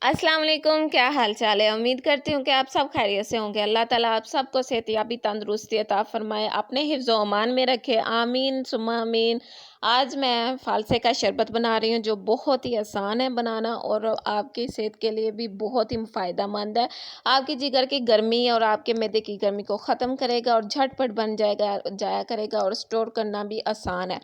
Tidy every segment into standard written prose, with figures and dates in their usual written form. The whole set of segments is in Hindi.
अस्सलाम वालेकुम, क्या हाल चाल है। उम्मीद करती हूँ कि आप सब खैरियत से होंगे। अल्लाह ताला आप सबको सेहतयाबी तंदुरुस्ती अता फरमाए, अपने हिफ्ज़ व अमान में रखे, आमीन सुम्मा आमीन। आज मैं फ़ालसे का शरबत बना रही हूँ जो बहुत ही आसान है बनाना और आपकी सेहत के लिए भी बहुत ही फ़ायदेमंद है। आपकी जिगर की गर्मी और आपके मैदे की गर्मी को ख़त्म करेगा और झटपट बन जाया करेगा और स्टोर करना भी आसान है।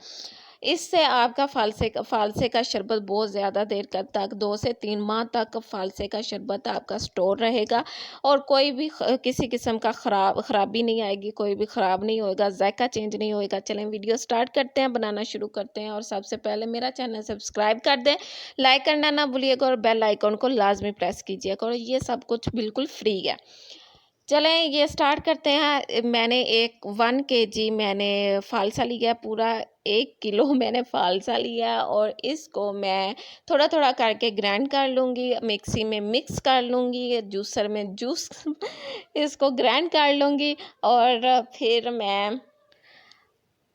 इससे आपका फ़ालसे का शरबत बहुत ज़्यादा देर तक 2 से 3 माह तक फ़ालसे का शरबत आपका स्टोर रहेगा और कोई भी किसी किस्म का खराबी नहीं आएगी, कोई भी ख़राब नहीं होएगा, ज़ायका चेंज नहीं होएगा। चलें वीडियो स्टार्ट करते हैं, बनाना शुरू करते हैं और सबसे पहले मेरा चैनल सब्सक्राइब कर दें, लाइक करना ना भूलिएगा और बेल आइकन को लाज़मी प्रेस कीजिएगा और ये सब कुछ बिल्कुल फ्री है। चलें ये स्टार्ट करते हैं। मैंने 1 केजी मैंने फ़ालसा लिया पूरा, 1 किलो मैंने फ़ालसा लिया और इसको मैं थोड़ा-थोड़ा करके ग्राइंड कर लूँगी, मिक्सी में मिक्स कर लूँगी, जूसर में जूस इसको ग्राइंड कर लूँगी और फिर मैं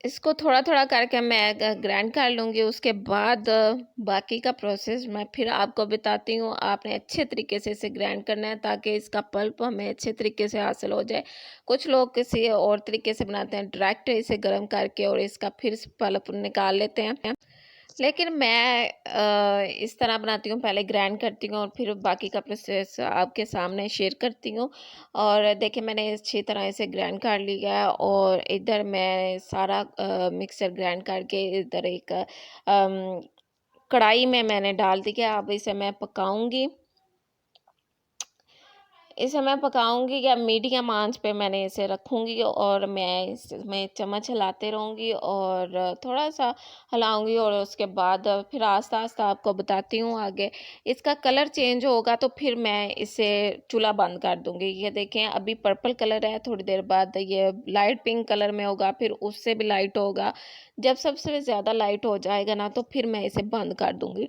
इसको थोड़ा-थोड़ा करके मैं ग्राइंड कर लूँगी। उसके बाद बाकी का प्रोसेस मैं फिर आपको बताती हूँ। आपने अच्छे तरीके से इसे ग्राइंड करना है ताकि इसका पल्प हमें अच्छे तरीके से हासिल हो जाए। कुछ लोग किसी और तरीके से बनाते हैं, डायरेक्ट इसे गर्म करके और इसका फिर पल्प निकाल लेते हैं। लेकिन मैं इस तरह बनाती हूँ, पहले ग्राइंड करती हूँ और फिर बाकी का प्रोसेस आपके सामने शेयर करती हूँ। और देखिए मैंने अच्छी तरह इसे ग्राइंड कर लिया है और इधर मैं सारा मिक्सर ग्राइंड करके इधर एक कढ़ाई में मैंने डाल दिया। अब इसे मैं पकाऊंगी। इसे मैं पकाऊँगी या मीडियम आँच पे मैंने इसे रखूँगी और मैं इसमें चम्मच हिलाते रहूँगी और थोड़ा-सा हिलाऊँगी और उसके बाद फिर आस्ता-आस्ता आपको बताती हूँ आगे। इसका कलर चेंज होगा तो फिर मैं इसे चूल्हा बंद कर दूँगी। ये देखें अभी पर्पल कलर है, थोड़ी देर बाद ये लाइट पिंक कलर में होगा, फिर उससे भी लाइट होगा। जब सबसे ज़्यादा लाइट हो जाएगा ना तो फिर मैं इसे बंद कर दूँगी।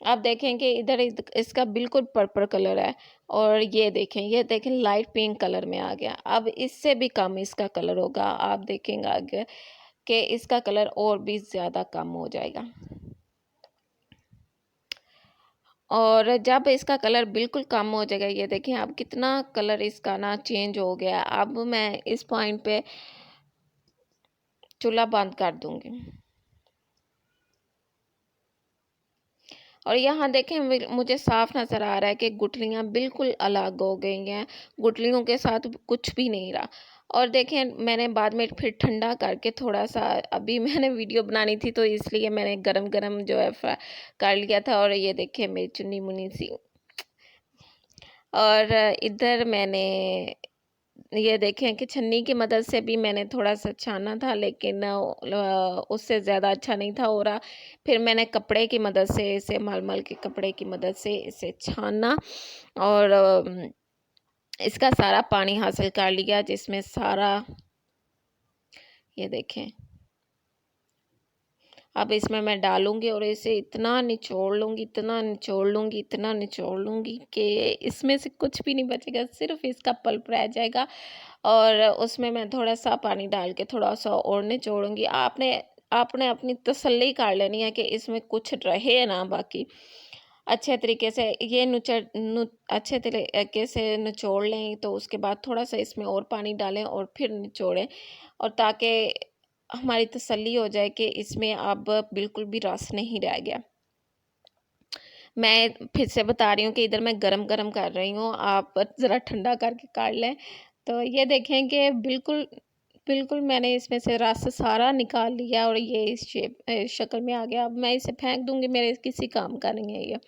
आप देखें कि इधर इसका बिल्कुल पर्पल कलर है और ये देखें लाइट पिंक कलर में आ गया। अब इससे भी कम इसका कलर होगा। आप देखेंगे आगे कि इसका कलर और भी ज़्यादा कम हो जाएगा। और जब इसका कलर बिल्कुल कम हो जाएगा, ये देखें अब कितना कलर इसका ना चेंज हो गया। अब मैं इस पॉइंट पे चूल्हा बंद कर दूँगी। और यहाँ देखें मुझे साफ नज़र आ रहा है कि गुठलियाँ बिल्कुल अलग हो गई हैं, गुठलियों के साथ कुछ भी नहीं रहा। और देखें मैंने बाद में फिर ठंडा करके थोड़ा-सा अभी मैंने वीडियो बनानी थी तो इसलिए मैंने गरम-गरम जो है कर लिया था और ये देखिए मेरी चुन्नी-मुन्नी सी। और इधर मैंने ये देखें कि छन्नी की मदद से भी मैंने थोड़ा-सा छाना था लेकिन उससे ज़्यादा अच्छा नहीं था हो रहा। फिर मैंने कपड़े की मदद से इसे मलमल के कपड़े की मदद से इसे छाना और इसका सारा पानी हासिल कर लिया जिसमें सारा ये देखें। अब इसमें मैं डालूँगी और इसे इतना निचोड़ लूँगी, इतना निचोड़ लूँगी, इतना निचोड़ लूँगी कि इसमें से कुछ भी नहीं बचेगा, सिर्फ़ इसका पल्प रह जाएगा। और उसमें मैं थोड़ा-सा पानी डाल के थोड़ा-सा और निचोड़ूँगी। आपने आपने अपनी तसल्ली कर लेनी है कि इसमें कुछ रहे ना बाकी। अच्छे तरीके से ये अच्छे तरीके से निचोड़ लें तो उसके बाद थोड़ा-सा इसमें और पानी डालें और फिर निचोड़ें और ताकि हमारी तसल्ली हो जाए कि इसमें अब बिल्कुल भी रस नहीं रह गया। मैं फिर से बता रही हूँ कि इधर मैं गरम-गरम कर रही हूँ, आप ज़रा ठंडा करके कर लें। तो ये देखें कि बिल्कुल बिल्कुल मैंने इसमें से रस सारा निकाल लिया और ये इस शक्ल में आ गया। अब मैं इसे फेंक दूँगी, मेरे किसी काम का नहीं है ये।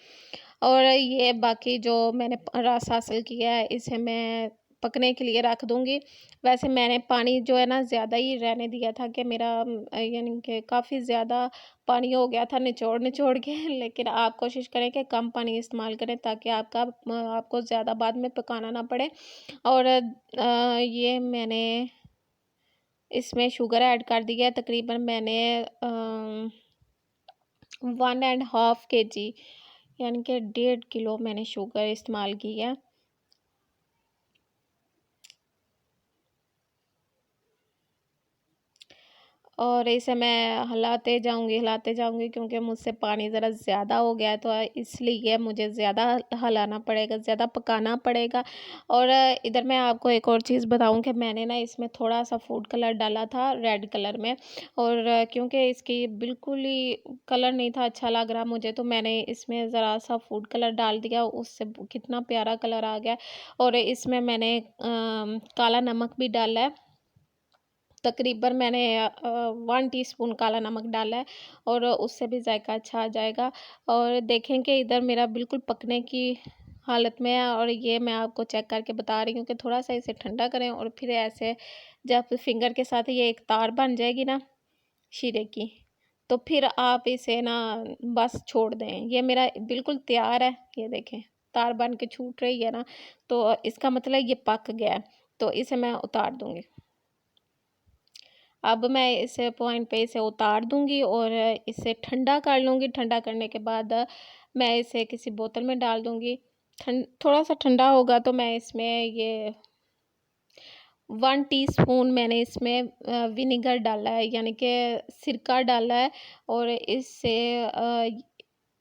और ये बाकी जो मैंने रस हासिल किया है, इसे मैं पकने के लिए रख दूँगी। वैसे मैंने पानी जो है ना ज़्यादा ही रहने दिया था कि मेरा यानी कि काफ़ी ज़्यादा पानी हो गया था निचोड़-निचोड़ के लेकिन आप कोशिश करें कि कम पानी इस्तेमाल करें ताकि आपको ज़्यादा बाद में पकाना ना पड़े। और ये मैंने इसमें शुगर ऐड कर दिया है तकरीबन मैंने 1 एंड हाफ केजी यानी कि 1.5 किलो मैंने शुगर इस्तेमाल की है। और इसे मैं हिलाते जाऊँगी क्योंकि मुझसे पानी ज़रा ज़्यादा हो गया है, तो इसलिए मुझे ज़्यादा हिलाना पड़ेगा, ज़्यादा पकाना पड़ेगा। और इधर मैं आपको एक और चीज़ बताऊँ कि मैंने ना इसमें थोड़ा-सा फूड कलर डाला था रेड कलर में, और क्योंकि इसकी बिल्कुल ही कलर नहीं था अच्छा लग रहा मुझे, तो मैंने इसमें ज़रा-सा फूड कलर डाल दिया, उससे कितना प्यारा कलर आ गया। और इसमें मैंने काला नमक भी डाला है। तकरीबन मैंने 1 टीस्पून काला नमक डाला है, और उससे भी जायका अच्छा आ जाएगा। और देखें कि इधर मेरा बिल्कुल पकने की हालत में है, और ये मैं आपको चेक करके बता रही हूँ कि थोड़ा-सा इसे ठंडा करें, और फिर ऐसे जब फिंगर के साथ ये एक तार बन जाएगी ना शीरे की, तो फिर आप इसे ना बस छोड़ दें। ये मेरा बिल्कुल तैयार है, ये देखें तार बन के छूट रही है ना, तो इसका मतलब ये पक गया है। तो इसे मैं उतार दूँगी। अब मैं इस पॉइंट पे इसे उतार दूँगी और इसे ठंडा कर लूँगी। ठंडा करने के बाद मैं इसे किसी बोतल में डाल दूँगी। थोड़ा-सा ठंडा होगा तो मैं इसमें ये 1 टीस्पून मैंने इसमें विनेगर डाला है, यानी कि सिरका डाला है। और इससे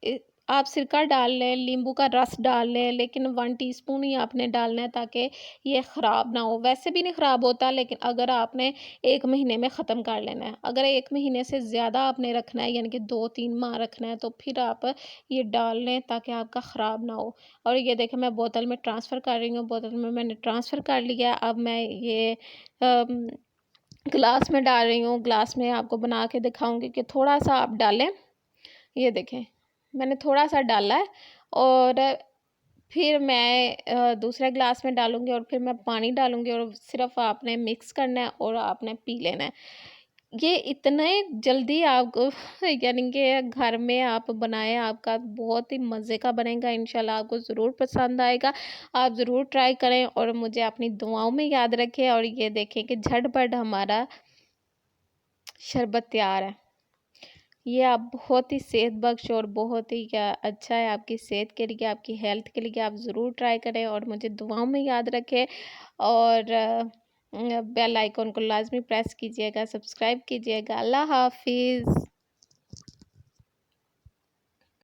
इ आप सिरका डाल लें, नींबू का रस डाल लें, लेकिन 1 टीस्पून ही आपने डालना है ताकि ये ख़राब ना हो। वैसे भी नहीं ख़राब होता, लेकिन अगर आपने 1 महीने में ख़त्म कर लेना है। अगर 1 महीने से ज़्यादा आपने रखना है, यानी कि 2-3 माह रखना है, तो फिर आप ये डाल लें ताकि आपका ख़राब ना हो। और ये देखें मैं बोतल में ट्रांसफ़र कर रही हूँ, बोतल में मैंने ट्रांसफ़र कर लिया है। अब मैं ये अम, ग्लास में डाल रही हूँ, ग्लास में आपको बना के दिखाऊँगी कि थोड़ा-सा आप डालें। ये देखें, मैंने थोड़ा-सा डाला है, और फिर मैं दूसरे ग्लास में डालूँगी, और फिर मैं पानी डालूँगी, और सिर्फ़ आपने मिक्स करना है और आपने पी लेना है। ये इतने जल्दी आपको यानी कि घर में आप बनाएँ, आपका बहुत ही मज़े का बनेगा, इंशाल्लाह आपको ज़रूर पसंद आएगा। आप ज़रूर ट्राई करें और मुझे अपनी दुआओं में याद रखें। और ये देखें कि झटपट हमारा शरबत तैयार है। ये आप बहुत ही सेहत बख्श और बहुत ही क्या अच्छा है आपकी सेहत के लिए, आपकी हेल्थ के लिए। आप ज़रूर ट्राई करें और मुझे दुआओं में याद रखें। और बेल आइकन को लाज़मी प्रेस कीजिएगा, सब्सक्राइब कीजिएगा। अल्लाह हाफ़िज़।